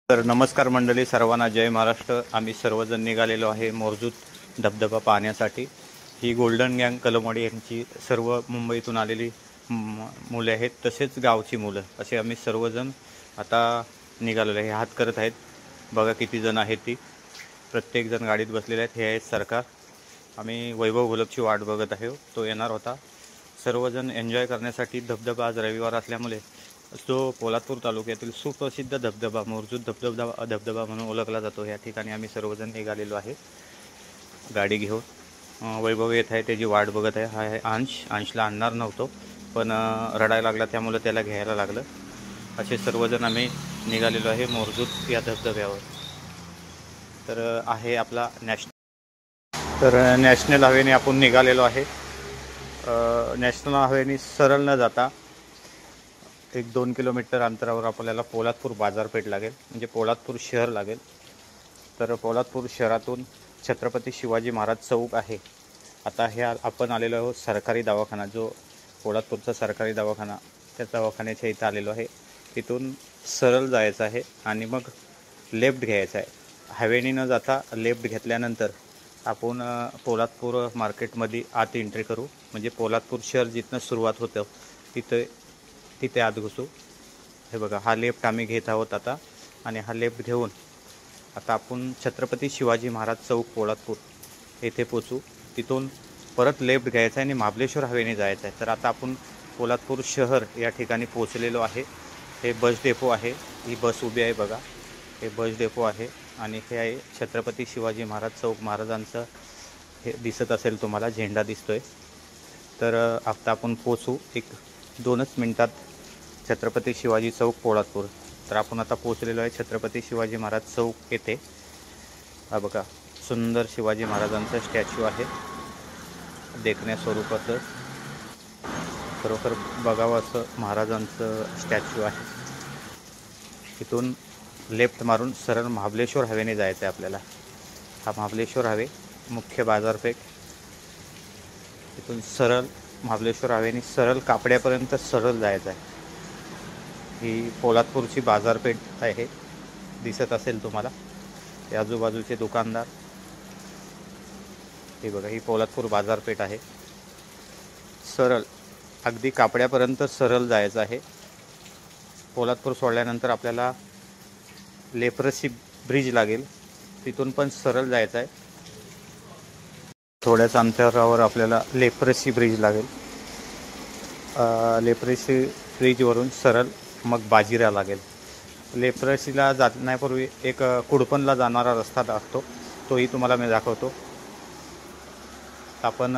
तर नमस्कार मंडळी, सर्वांना जय महाराष्ट्र। आम्ही सर्वजण निघालेलो आहे मोरजूत धबधबा पाहण्यासाठी। ही गोल्डन गँग कलमवाडी यांची सर्व मुंबईतून आलेली मुले आहेत, तसेच गावची मुलं, असे आम्ही सर्वजण आता निघालेलो आहे। हात करत आहेत, बघा किती जण आहेत ती, प्रत्येक जण गाडीत बसलेले आहेत। हे आहेत सरकार। आम्ही वैभव घोलपची वाट बघत आहे, तो येणार होता। सर्वजण एन्जॉय करण्यासाठी धबधबा आज रविवार असल्यामुळे जो पोलादपूर तालुक्यातील सुप्रसिद्ध धबधबा मोरजूत धबधबा म्हणून ओळखला जातो, या ठिकाणी आम्ही सर्वजण निघालेलो आहे गाडी घेऊन। वैभव येत आहे, त्याची वाट बघत आहे। हा आहे अंशला आणणार नव्हतो, पण रडायला लागला, त्यामुळे त्याला घ्यायला लागलं। असे सर्वजण आम्ही निघालेलो आहे मोरजूत या धबधब्यावर। तर आहे आपला नॅशनल हायवेने आपण निघालेलो आहे। नॅशनल हायवेने सरळ न जाता 1-2 किलोमीटर अंतरावर आपल्याला पोलादपूर बाजारपेठ लागेल, म्हणजे पोलादपूर शहर लागेल। तर पोलादपूर शहरातून छत्रपती शिवाजी महाराज चौक आहे। आता हे आपण आलेलो आहोत सरकारी दवाखाना, जो पोलादपूरचा सरकारी दवाखाना, त्या दवाखान्याच्या इथं आलेलो आहे। तिथून सरळ जायचं आहे आणि मग लेफ्ट घ्यायचा आहे। हायवेने न जाता लेफ्ट घेतल्यानंतर आपण पोलादपूर मार्केटमध्ये आत एंट्री करू, म्हणजे पोलादपूर शहर जिथनं सुरुवात होतं तिथे आत घुसू। हे बघा, हा लेफ्ट आम्ही घेत आहोत आता, आणि हा लेफ्ट घेऊन आता आपण छत्रपती शिवाजी महाराज चौक पोलादपूर येथे पोचू। तिथून परत लेफ्ट घ्यायचा आहे आणि महाबळेश्वर हायवेने जायचं आहे। तर आता आपण पोलादपूर शहर या ठिकाणी पोचलेलो आहे। हे बस डेपो आहे, ही बस उभी आहे बघा, हे बस डेपो आहे। आणि हे आहे छत्रपती शिवाजी महाराज चौक, महाराजांचं हे दिसत असेल तुम्हाला, झेंडा दिसतोय। तर आता आपण पोचू 1-2 मिनिटात छत्रपती शिवाजी चौक पोलादपूर। तर आपण आता पोचलेलो आहे छत्रपती शिवाजी महाराज चौक येथे। हा बघा, सुंदर शिवाजी महाराजांचं स्टॅच्यू आहे, देखण्या स्वरूपाचं, खरोखर बघावं असं महाराजांचं स्टॅच्यू आहे। इथून लेफ्ट मारून सरळ महाबळेश्वर हायवेने जायचं आहे आपल्याला। हा महाबळेश्वर हायवे, मुख्य बाजारपेठ, इथून सरळ महाबळेश्वर हायवेने सरळ कापड्यापर्यंत सरळ जायचं आहे। ही पोलादपूरची बाजारपेठ आहे, दिसत असेल तुम्हाला, हे आजूबाजूचे दुकानदार, हे बघा, ही पोलादपूर बाजारपेठ आहे। सरळ अगदी कापड्यापर्यंत सरळ जायचं आहे। पोलादपूर सोडल्यानंतर आपल्याला लेप्रसी ब्रिज लागेल, तिथून पण सरळ जायचं आहे। थोड्याच अंतरावर आपल्याला लेप्रसी ब्रिज लागेल। लेप्रसी ब्रिजवरून सरळ मग बाजिरा लागेल। लेप्रसीला जाण्यापूर्वी एक कुडपणला जाणारा रस्ता असतो, तोही तुम्हाला मी दाखवतो। आपण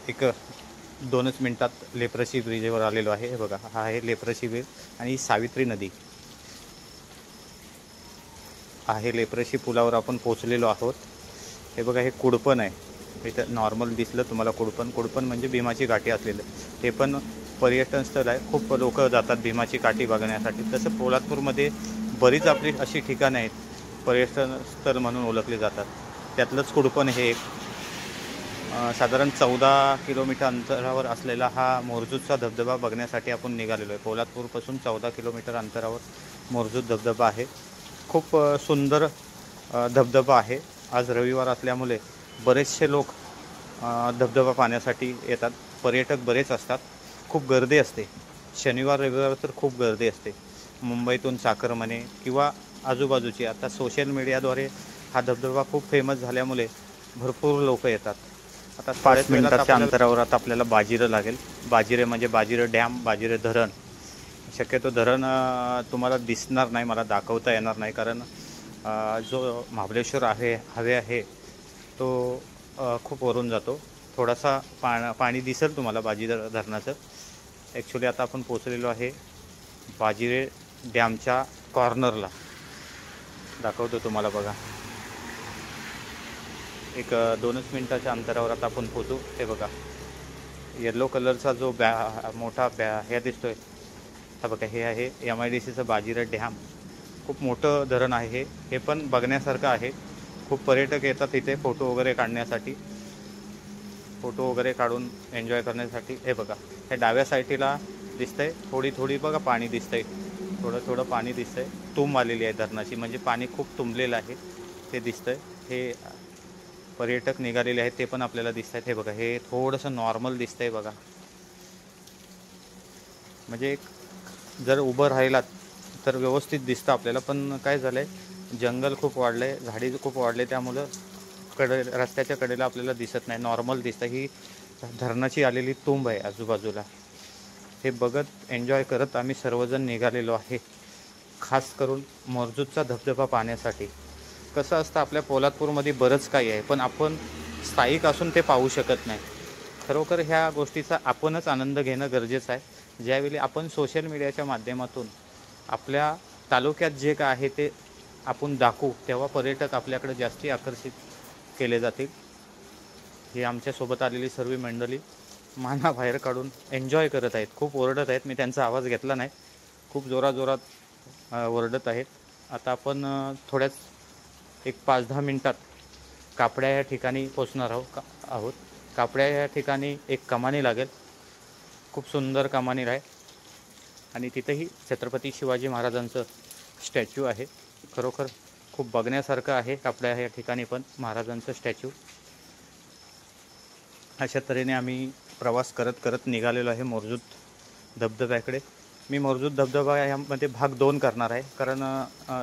1-2 मिनिटात लेप्रसी ब्रिजवर आलेलो आहे। हे बघा, हा आहे लेप्रसी ब्रिज, आणि सावित्री नदी आहे। लेप्रसी पुलावर आपण पोचलेलो आहोत। हे बघा, हे कुडपण आहे, इथं नॉर्मल दिसलं तुम्हाला कुडपण म्हणजे भीमाची घाटी असलेलं, हे पण पर्यटन स्थळ आहे। खूप लोक जातात भीमाची घाटी बघण्यासाठी। तसं पोलादपूरमध्ये बरीच आपली अशी ठिकाणं आहेत, पर्यटन स्थळ म्हणून ओळखले जातात, त्यातलंच कुडपण हे एक। साधारण 14 किलोमीटर अंतरावर असलेला हा मोरजूतचा धबधबा बघण्यासाठी आपण निघालेलो आहे। पोलादपूरपासून 14 किलोमीटर अंतरावर मोरजूत धबधबा आहे। खूप सुंदर धबधबा आहे। आज रविवार असल्यामुळे बरेचसे लोक धबधबा पाहण्यासाठी येतात, पर्यटक बरेच असतात, खूप गर्दी असते। शनिवार रविवार तर खूप गर्दी असते, मुंबईतून चाकरमाने किंवा आजूबाजूची। आता सोशल मीडियाद्वारे हा धबधबा खूप फेमस झाल्यामुळे भरपूर लोक येतात। आता 5 मिनिटाच्या अंतरावर आता आपल्याला बाजिरं लागेल। बाजिरे म्हणजे बाजिरं डॅम, बाजिरे धरण। शक्यतो धरण तुम्हाला दिसणार नाही, मला दाखवता येणार नाही, कारण जो महाबळेश्वर हवे आहे तो खूप वरून जातो। थोडासा पाणी दिसेल तुम्हाला बाजिरे धरणाचं। ॲक्च्युली आता आपण पोचलेलो आहे बाजिरे डॅमच्या कॉर्नरला, दाखवतो तुम्हाला बघा। 1-2 मिनिटाच्या अंतरावर आता आपण पोचू। हे बघा, येलो कलरचा जो मोठा हे दिसतोय, हा बघा, हे आहे MIDCचं बाजिरे डॅम। खूप मोठं धरण आहे हे पण बघण्यासारखं आहे। खूप पर्यटक येतात इथे फोटो वगैरे काढण्यासाठी, फोटो वगैरे काढून एन्जॉय करण्यासाठी। हे बघा, हे डाव्या साईडला दिसतंय, थोडी बघा पाणी दिसतंय, थोडं पाणी दिसतंय। तुंब आलेली आहे धरणाची, म्हणजे पाणी खूप तुंबलेलं आहे ते दिसतंय. हे पर्यटक निघालेले आहेत ते पण आपल्याला दिसत आहेत. हे बघा, हे थोडंसं नॉर्मल दिसतंय बघा. म्हणजे जर उभं राहिलात तर व्यवस्थित दिसतं आपल्याला, पण काय झालं आहे, जंगल खूप वाढलं आहे, झाडी खूप वाढले, त्यामुळं रस्त्याच्या कडेला आपल्याला दिसत नाही, नॉर्मल दिसतं. ही धरणाची आलेली तुंब आहे आजूबाजूला. हे बघत एन्जॉय करत आम्ही सर्वजण निघालेलो आहे, खास करून मोरजूदचा धबधबा पाहण्यासाठी. कसं असतं, आपल्या पोलादपूरमध्ये बरंच काही आहे, पण आपण स्थायिक असून ते पाहू शकत नाही. खरोखर ह्या गोष्टीचा आपणच आनंद घेणं गरजेचं आहे. ज्यावेळी आपण सोशल मीडियाच्या माध्यमातून आपल्या तालुक्यात जे काय आहे ते आपण दाखवू, तेव्हा पर्यटक आपल्याकडे जास्ती आकर्षित केले जातील. ही आमच्यासोबत आलेली सर्व मंडळी मानाबाहेर काढून एन्जॉय करत आहेत, खूप ओरडत आहेत. मी त्यांचा आवाज घेतला नाही, खूप जोराजोरात ओरडत आहेत. आता आपण थोड्याच एक 5-10 मिनटात कापड्या या ठिकाणी पोचणार आहोत. कापड्या या ठिकाणी एक कमानी लागेल, खूप सुंदर कमानी आहे, आणि तिथेही छत्रपती शिवाजी महाराजांचं स्टॅच्यू आहे. खरोखर खूप बघण्यासारखं आहे कापड्या या ठिकाणी पण महाराजांचं स्टॅच्यू. अशा तऱ्हेने आम्ही प्रवास करत करत निघालेलो आहे मोरजूद धबधब्याकडे. मी मोरजूद धबधबा यामध्ये भाग 2 करणार आहे, कारण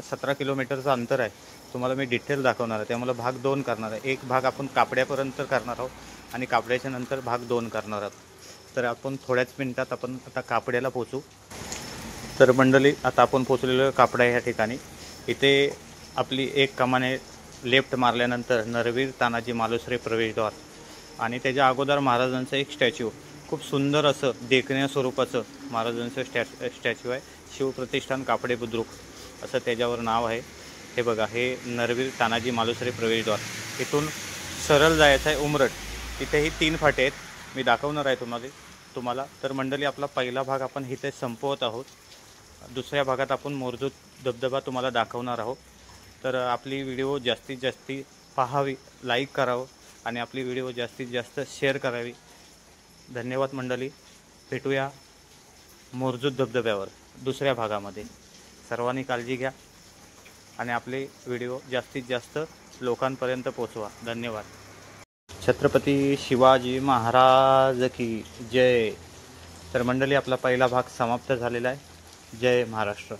17 किलोमीटरचं अंतर आहे. तुम्हाला मी डिटेल दाखवणार आहे, त्यामुळे भाग 2 करणार आहे. एक भाग आपण कापड्यापर्यंत करणार आहोत आणि कापड्याच्या नंतर भाग 2 करणार आहोत. तर आपण थोड्याच मिनटात आपण आता कापड्याला पोचू. तर मंडळी, आता आपण पोचलेलो कापडा या ठिकाणी. इथे आपली एक कमाने लेफ्ट मारल्यानंतर नरवीर तानाजी मालुसरे प्रवेशद्वार, आणि त्याच्या अगोदर महाराजांचं एक स्टॅच्यू, खूप सुंदर असं देखण्या स्वरूपाचं महाराजांचं स्टॅच्यू आहे. शिवप्रतिष्ठान कापडे बुद्रुक असं त्याच्यावर नाव आहे. हे बघा, हे नरवीर तानाजी मालुसरे प्रवेशद्वार. इथून सरळ जायचं आहे उमरठ. इथेही 3 फाटे आहेत, मी दाखवणार आहे तुम्हाला. तर मंडळी, आपला पहिला भाग आपण इथे संपवत आहोत. दुसऱ्या भागात आपण मोरजूद धबधबा तुम्हाला दाखवणार आहोत. तर आपली व्हिडिओ जास्तीत जास्त पाहावी, लाईक करावं, आणि आपली व्हिडिओ जास्तीत जास्त शेअर करावी. धन्यवाद मंडळी. भेटूया मोरजूद धबधब्यावर दुसऱ्या भागामध्ये. सर्वांनी काळजी घ्या आणि आपले व्हिडिओ जास्तीत जास्त लोकांपर्यंत पोचवा. धन्यवाद. छत्रपती शिवाजी महाराज की जय. तर मंडळी, आपला पहिला भाग समाप्त झालेला आहे. जय महाराष्ट्र.